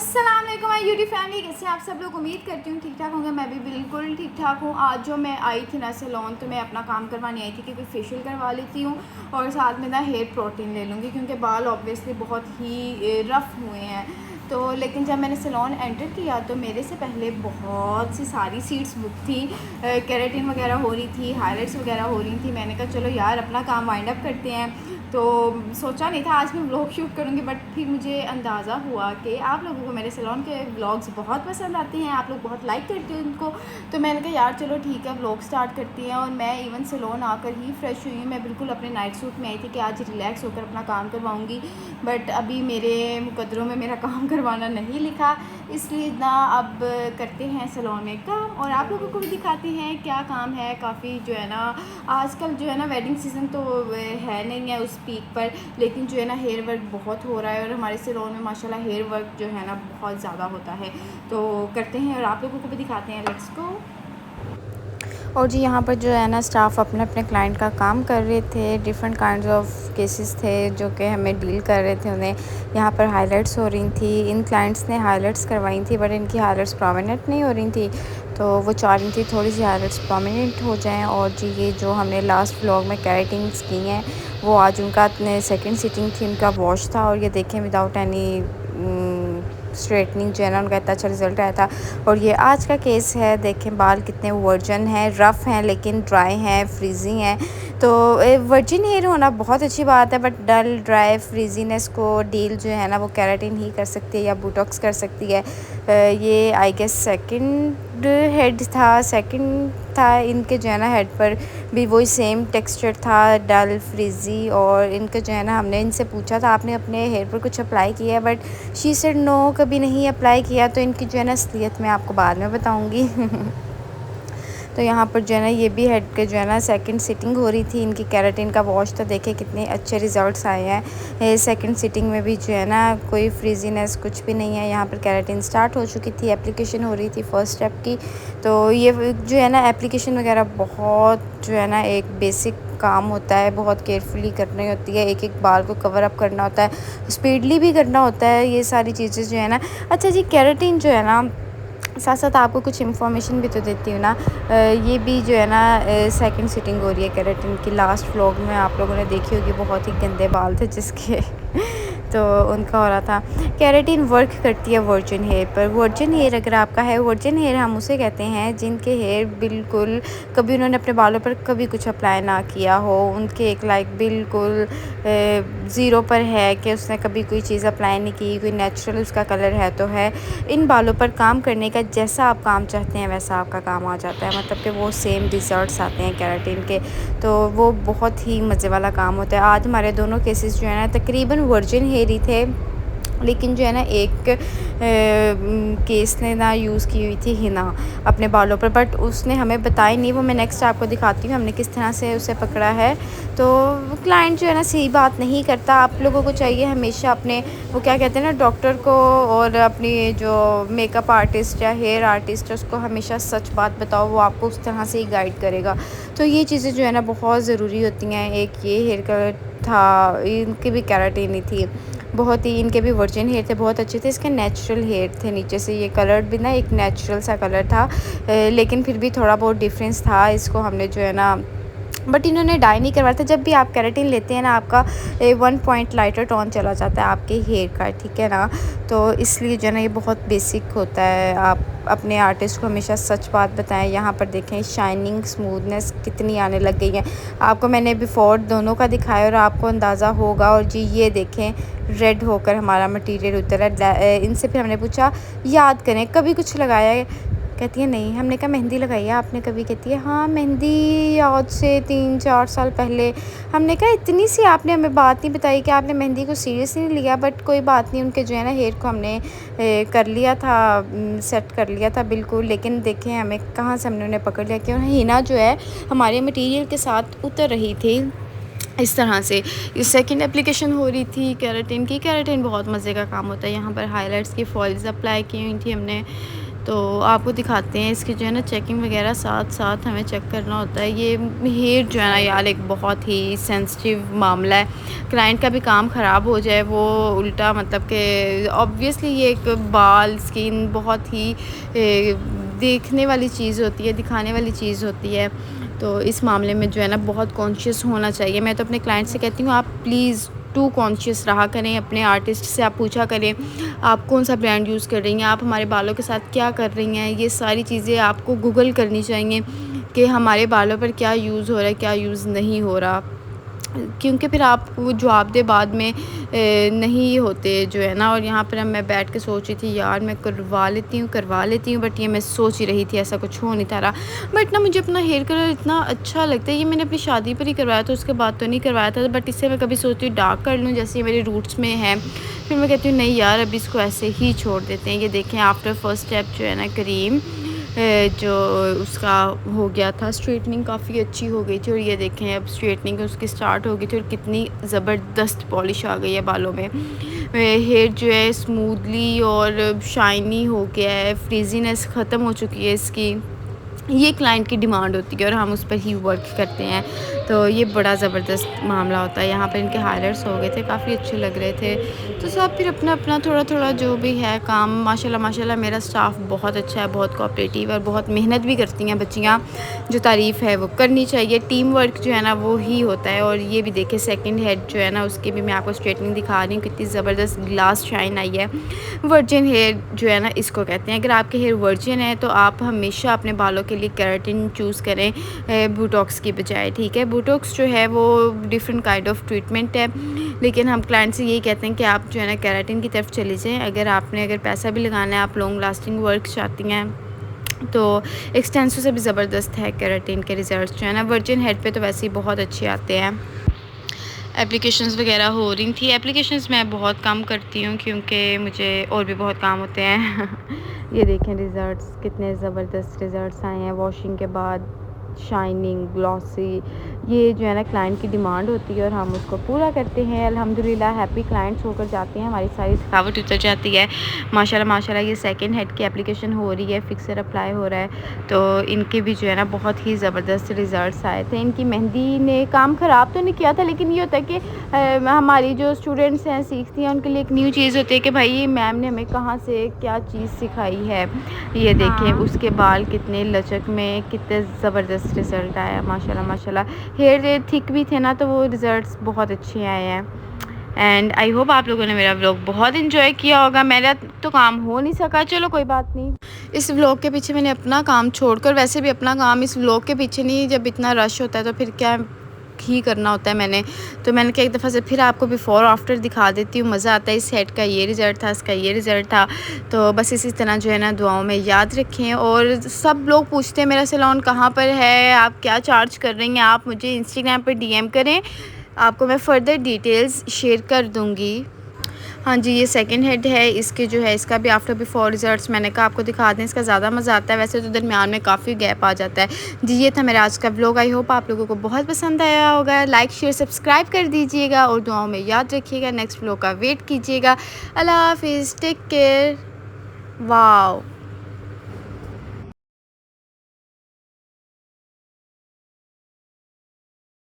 अस्सलाम वालेकुम my YouTube family, कैसे आप सब लोग। उम्मीद करती हूँ ठीक ठाक होंगे। मैं भी बिल्कुल ठीक ठाक हूँ। आज जो मैं आई थी ना सैलून, तो मैं अपना काम करवाने आई थी कि कोई फेशियल करवा लेती हूँ और साथ में ना हेयर प्रोटीन ले लूँगी, क्योंकि बाल ऑब्वियसली बहुत ही रफ़ हुए हैं। तो लेकिन जब मैंने सैलून एंटर किया तो मेरे से पहले बहुत सी सारी सीट्स बुक थी, केराटिन वगैरह हो रही थी, हाइलाइट्स वगैरह हो रही थी। मैंने कहा चलो यार अपना काम वाइंड अप करते हैं। तो सोचा नहीं था आज मैं व्लॉग शूट करूँगी, बट फिर मुझे अंदाज़ा हुआ कि आप लोगों को मेरे सैलून के व्लॉग्स बहुत पसंद आते हैं, आप लोग बहुत लाइक करते हैं उनको। तो मैंने कहा यार चलो ठीक है व्लॉग स्टार्ट करती हैं। और मैं इवन सैलून आकर ही फ्रेश हुई हूँ। मैं बिल्कुल अपने नाइट सूट में आई थी कि आज रिलैक्स होकर अपना काम करवाऊँगी, बट अभी मेरे मुकद्दरों में मेरा काम करवाना नहीं लिखा, इसलिए ना अब करते हैं सैलून में काम और आप लोगों को भी दिखाते हैं क्या काम है। काफ़ी जो है ना आजकल जो है ना वेडिंग सीज़न तो है नहीं है उस पीक पर, लेकिन जो है ना हेयर वर्क बहुत हो रहा है और हमारे सैलून में माशाल्लाह हेयर वर्क जो है ना बहुत ज़्यादा होता है। तो करते हैं और आप लोगों को भी दिखाते हैं। Let's go. और जी यहाँ पर जो है ना स्टाफ अपने अपने क्लाइंट का काम कर रहे थे। डिफरेंट काइंड्स ऑफ केसेस थे जो कि हमें डील कर रहे थे। उन्हें यहाँ पर हाइलाइट्स हो रही थी। इन क्लाइंट्स ने हाइलाइट्स करवाई थी, बट इनकी हाइलाइट्स प्रोमिनेंट नहीं हो रही थी, तो वो चाह रही थी थोड़ी सी हाइलाइट्स प्रोमिनेंट हो जाएं। और जी ये जो हमने लास्ट व्लॉग में केराटिन्स की हैं, वो आज उनका सेकंड सिटिंग थी, उनका वॉश था। और ये देखें विदाउट एनी स्ट्रेटनिंग जो है ना उनका इतना अच्छा रिज़ल्ट आया था। और ये आज का केस है, देखें बाल कितने वर्जन हैं, रफ़ हैं लेकिन ड्राई हैं, फ्रीजी हैं। तो वर्जिन हेयर होना बहुत अच्छी बात है, बट डल ड्राई फ्रीजीनेस को डील जो है ना वो केराटिन ही कर सकती है या बोटॉक्स कर सकती है। ये आई गेस सेकंड था इनके जो है ना हेड पर भी वही सेम टेक्सचर था, डल फ्रीजी। और इनके जो है ना हमने इनसे पूछा था आपने अपने हेयर पर कुछ अप्लाई किया है, बट शी सेड नो, कभी नहीं अप्लाई किया। तो इनकी जो है ना असलियत मैं आपको बाद में बताऊंगी। तो यहाँ पर जो है ना ये भी हेड के जो है ना सेकंड सिटिंग हो रही थी। इनकी केराटिन का वॉश था, देखे कितने अच्छे रिज़ल्ट्स आए हैं। सेकंड सिटिंग में भी जो है ना कोई फ्रीजीनेस कुछ भी नहीं है। यहाँ पर केराटिन स्टार्ट हो चुकी थी, एप्लीकेशन हो रही थी फर्स्ट स्टेप की। तो ये जो है ना एप्लीकेशन वगैरह बहुत जो है ना एक बेसिक काम होता है, बहुत केयरफुली करनी होती है। एक एक बाल को कवर अप करना होता है, स्पीडली भी करना होता है, ये सारी चीज़ें जो है ना। अच्छा जी केराटिन जो है ना साथ साथ आपको कुछ इन्फॉर्मेशन भी तो देती हूँ ना। ये भी जो है ना सेकंड सिटिंग हो रही है केराटिन की। लास्ट व्लॉग में आप लोगों ने देखी होगी बहुत ही गंदे बाल थे जिसके तो उनका हो रहा था। केराटिन वर्क करती है वर्जिन हेयर पर। वर्जिन हेयर अगर आपका है, वर्जिन हेयर हम उसे कहते हैं जिनके हेयर बिल्कुल कभी उन्होंने अपने बालों पर कभी कुछ अप्लाई ना किया हो, उनके एक लाइक बिल्कुल ज़ीरो पर है कि उसने कभी कोई चीज़ अप्लाई नहीं की, कोई नेचुरल उसका कलर है तो है। इन बालों पर काम करने का जैसा आप काम चाहते हैं वैसा आपका काम आ जाता है, मतलब कि वो सेम रिज़ल्ट्स आते हैं केराटिन के। तो वो बहुत ही मज़े वाला काम होता है। आज हमारे दोनों केसेस जो है ना तकरीबन वर्जिन हेयर ही थे, लेकिन जो है ना एक केस ने ना यूज़ की हुई थी हिना अपने बालों पर, बट उसने हमें बताई नहीं। वो मैं नेक्स्ट आपको दिखाती हूँ हमने किस तरह से उसे पकड़ा है। तो क्लाइंट जो है ना सही बात नहीं करता। आप लोगों को चाहिए हमेशा अपने वो क्या कहते हैं ना डॉक्टर को और अपनी जो मेकअप आर्टिस्ट या हेयर आर्टिस्ट है उसको हमेशा सच बात बताओ, वो आपको उस तरह से ही गाइड करेगा। तो ये चीज़ें जो है ना बहुत ज़रूरी होती हैं। एक ये हेयर कलर था, इनकी भी केराटिन ही थी, बहुत ही इनके भी वर्जिन हेयर थे, बहुत अच्छे थे। इसके नेचुरल हेयर थे, नीचे से ये कलर भी ना एक नेचुरल सा कलर था, लेकिन फिर भी थोड़ा बहुत डिफरेंस था। इसको हमने जो है ना बट इन्होंने डाई नहीं करवाया था। जब भी आप केराटिन लेते हैं ना आपका 1 पॉइंट लाइटर टोन चला जाता है आपके हेयर का, ठीक है ना। तो इसलिए जो है ना ये बहुत बेसिक होता है। आप अपने आर्टिस्ट को हमेशा सच बात बताएं। यहाँ पर देखें शाइनिंग स्मूथनेस कितनी आने लग गई है। आपको मैंने बिफोर दोनों का दिखाया और आपको अंदाज़ा होगा। और जी ये देखें रेड होकर हमारा मटेरियल उतर है। इनसे फिर हमने पूछा याद करें कभी कुछ लगाया है, कहती है नहीं। हमने कहा मेहंदी लगाई है आपने कभी, कहती है हाँ मेहंदी आज से 3-4 साल पहले। हमने कहा इतनी सी आपने हमें बात नहीं बताई कि आपने मेहंदी को सीरियसली नहीं लिया, बट कोई बात नहीं। उनके जो है ना हेयर को हमने कर लिया था, सेट कर लिया था बिल्कुल। लेकिन देखें हमें कहाँ से हमने उन्हें पकड़ लिया कि हिना जो है हमारे मटीरियल के साथ उतर रही थी इस तरह से। इस सेकंड एप्लीकेशन हो रही थी केराटिन की। केराटिन बहुत मज़े का काम होता है। यहाँ पर हाइलाइट्स की फॉइल्स अप्लाई की हुई थी हमने। तो तो आपको दिखाते हैं इसकी जो है ना चेकिंग वगैरह साथ साथ हमें चेक करना होता है। ये हेयर जो है ना यार एक बहुत ही सेंसिटिव मामला है। क्लाइंट का भी काम ख़राब हो जाए वो उल्टा मतलब कि ऑब्वियसली ये एक बाल स्किन बहुत ही देखने वाली चीज़ होती है, दिखाने वाली चीज़ होती है। तो इस मामले में जो है ना बहुत कॉन्शियस होना चाहिए। मैं तो अपने क्लाइंट से कहती हूँ आप प्लीज़ टू कॉन्शियस रहा करें। अपने आर्टिस्ट से आप पूछा करें आप कौन सा ब्रांड यूज़ कर रही हैं, आप हमारे बालों के साथ क्या कर रही हैं। ये सारी चीज़ें आपको गूगल करनी चाहिए कि हमारे बालों पर क्या यूज़ हो रहा है, क्या यूज़ नहीं हो रहा। क्योंकि फिर आप वो जवाबदेह बाद में नहीं होते जो है ना। और यहाँ पर अब मैं बैठ के सोच रही थी यार मैं करवा लेती हूँ बट ये मैं सोच ही रही थी ऐसा कुछ हो नहीं था रहा। बट ना मुझे अपना हेयर कलर इतना अच्छा लगता है, ये मैंने अपनी शादी पर ही करवाया था, उसके बाद तो नहीं करवाया था। बट इससे मैं कभी सोचती हूँ डार्क कर लूँ जैसे ये मेरे रूट्स में है, फिर मैं कहती हूँ नहीं यार अभी इसको ऐसे ही छोड़ देते हैं। ये देखें आफ्टर फर्स्ट स्टेप जो है ना करीम जो उसका हो गया था स्ट्रेटनिंग काफ़ी अच्छी हो गई थी। और ये देखें अब स्ट्रेटनिंग उसकी स्टार्ट हो गई थी और कितनी ज़बरदस्त पॉलिश आ गई है बालों में। हेयर जो है स्मूथली और शाइनी हो गया है, फ्रीजीनेस ख़त्म हो चुकी है इसकी। ये क्लाइंट की डिमांड होती है और हम उस पर ही वर्क करते हैं। तो ये बड़ा ज़बरदस्त मामला होता है। यहाँ पर इनके हाइलाइट्स हो गए थे, काफ़ी अच्छे लग रहे थे। तो सब फिर अपना-अपना थोड़ा-थोड़ा जो भी है काम माशाल्लाह मेरा स्टाफ़ बहुत अच्छा है, बहुत कोऑपरेटिव और बहुत मेहनत भी करती हैं बच्चियाँ। जो तारीफ़ है वो करनी चाहिए। टीम वर्क जो है ना वो ही होता है। और ये भी देखिए सेकंड हेड जो है ना उसकी भी मैं आपको स्ट्रेटनिंग दिखा रही हूँ, कितनी ज़बरदस्त ग्लास शाइन आई है। वर्जिन हेयर जो है ना इसको कहते हैं। अगर आपके हेयर वर्जिन है तो आप हमेशा अपने बालों के लिए केराटिन चूज़ करें बोटॉक्स की बजाय, ठीक है। बोटॉक्स जो है वो डिफरेंट काइंड ऑफ ट्रीटमेंट है, लेकिन हम क्लाइंट से यही कहते हैं कि आप जो है ना केराटिन की तरफ चली जाएँ। अगर पैसा भी लगाना है, आप लॉन्ग लास्टिंग वर्क चाहती हैं तो एक्सटेंसो से भी ज़बरदस्त है केराटिन के रिज़ल्ट्स जो है ना। वर्जिन हेड पे तो वैसे ही बहुत अच्छे आते हैं। एप्लीकेशंस वगैरह हो रही थी। एप्लीकेशंस मैं बहुत कम करती हूँ क्योंकि मुझे और भी बहुत काम होते हैं। ये देखें रिज़ल्ट्स कितने ज़बरदस्त रिज़ल्ट्स आए हैं वॉशिंग के बाद, शाइनिंग ग्लॉसी। ये जो है ना क्लाइंट की डिमांड होती है और हम उसको पूरा करते हैं। अल्हम्दुलिल्लाह हैप्पी क्लाइंट्स होकर जाते हैं, हमारी सारी थकावट उतर जाती है। माशाल्लाह ये सेकंड हेड की एप्लीकेशन हो रही है, फिक्सर अप्लाई हो रहा है। तो इनके भी जो है ना बहुत ही ज़बरदस्त रिज़ल्ट्स आए थे। इनकी मेहंदी ने काम ख़राब तो नहीं किया था, लेकिन ये होता है कि हमारी जो स्टूडेंट्स हैं सीखती हैं उनके लिए एक न्यू चीज़ होती है कि भाई मैम ने हमें कहाँ से क्या चीज़ सिखाई है। ये देखें उसके बाल कितने लचक में, कितने ज़बरदस्त रिज़ल्ट आया माशाल्लाह। हेयर थिक भी थे ना तो वो रिज़ल्ट्स बहुत अच्छे आए हैं। एंड आई होप आप लोगों ने मेरा व्लॉग बहुत इन्जॉय किया होगा। मेरा तो काम हो नहीं सका, चलो कोई बात नहीं। इस व्लॉग के पीछे मैंने अपना काम छोड़कर वैसे भी अपना काम इस व्लॉग के पीछे नहीं, जब इतना रश होता है तो फिर क्या ही करना होता है मैंने। तो मैंने कहा एक दफ़ा से फिर आपको बिफ़ोर आफ्टर दिखा देती हूँ, मज़ा आता है। इस सेट का ये रिज़ल्ट था, इसका ये रिज़ल्ट था। तो बस इसी तरह जो है ना दुआओं में याद रखें। और सब लोग पूछते हैं मेरा सैलून कहाँ पर है, आप क्या चार्ज कर रही हैं, आप मुझे इंस्टाग्राम पर डीएम करें, आपको मैं फ़र्दर डिटेल्स शेयर कर दूँगी। हाँ जी, ये सेकंड हेड है। इसके जो है इसका भी आफ्टर बिफोर रिज़ल्ट्स मैंने कहा आपको दिखा दें, इसका ज़्यादा मज़ा आता है। वैसे तो दरमियान में काफ़ी गैप आ जाता है। जी, ये था मेरा आज का व्लॉग। आई होप आप लोगों को बहुत पसंद आया होगा। लाइक शेयर सब्सक्राइब कर दीजिएगा और दुआओं में याद रखिएगा। नेक्स्ट व्लॉग का वेट कीजिएगा। अल्लाह हाफ़िज़, टेक केयर। वाओ।